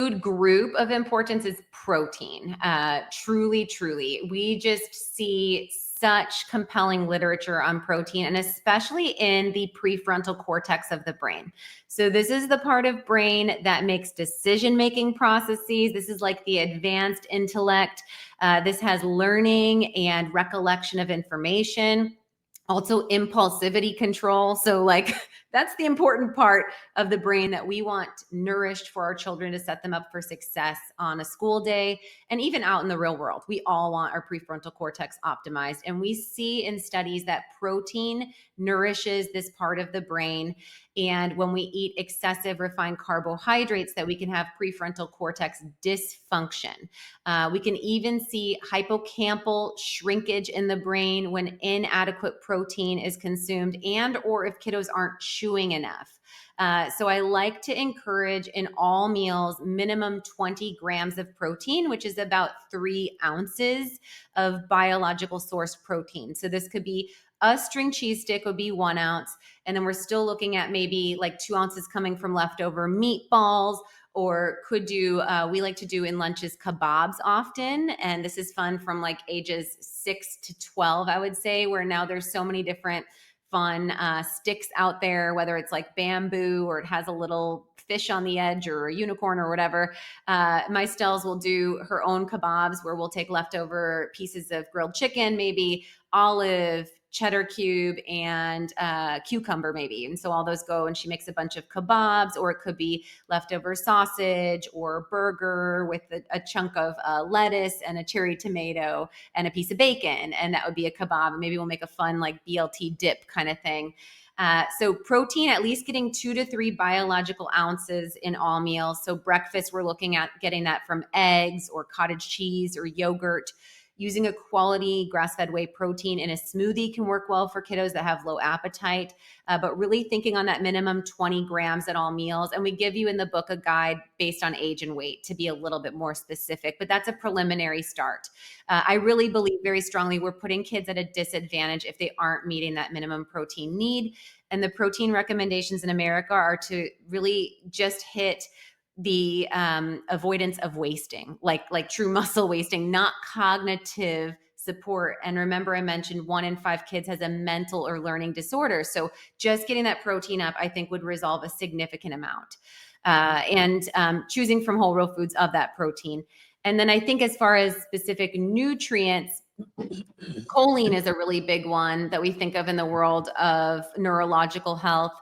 food group of importance is protein. Truly. We just see such compelling literature on protein, and especially in the prefrontal cortex of the brain. So this is the part of brain that makes decision-making processes. This is like the advanced intellect. This has learning and recollection of information. Also impulsivity control. So like that's the important part of the brain that we want nourished for our children to set them up for success on a school day and even out in the real world. We all want our prefrontal cortex optimized. And we see in studies that protein nourishes this part of the brain. And when we eat excessive refined carbohydrates, that we can have prefrontal cortex dysfunction. We can even see hippocampal shrinkage in the brain when inadequate protein is consumed and or if kiddos aren't chewing enough. So I like to encourage in all meals minimum 20 grams of protein, which is about 3 ounces of biological source protein. So this could be a string cheese stick would be 1 ounce. And then we're still looking at maybe like 2 ounces coming from leftover meatballs, or could do, we like to do in lunches kebabs often. And this is fun from like ages 6 to 12, I would say, where now there's so many different fun sticks out there, whether it's like bamboo or it has a little fish on the edge or a unicorn or whatever. My Stells will do her own kebabs where we'll take leftover pieces of grilled chicken, maybe olive, cheddar cube, and cucumber maybe. And so all those go and she makes a bunch of kebabs, or it could be leftover sausage or burger with a chunk of lettuce and a cherry tomato and a piece of bacon. And that would be a kebab. And maybe we'll make a fun like BLT dip kind of thing. So protein, at least getting 2 to 3 biological ounces in all meals. So breakfast, we're looking at getting that from eggs or cottage cheese or yogurt. Using a quality grass-fed whey protein in a smoothie can work well for kiddos that have low appetite, but really thinking on that minimum 20 grams at all meals. And we give you in the book a guide based on age and weight to be a little bit more specific, but that's a preliminary start. I really believe very strongly we're putting kids at a disadvantage if they aren't meeting that minimum protein need. And the protein recommendations in America are to really just hit the avoidance of wasting, like true muscle wasting, not cognitive support. And remember, I mentioned 1 in 5 kids has a mental or learning disorder. So just getting that protein up, I think, would resolve a significant amount. And choosing from whole real foods of that protein. And then I think as far as specific nutrients, choline is a really big one that we think of in the world of neurological health.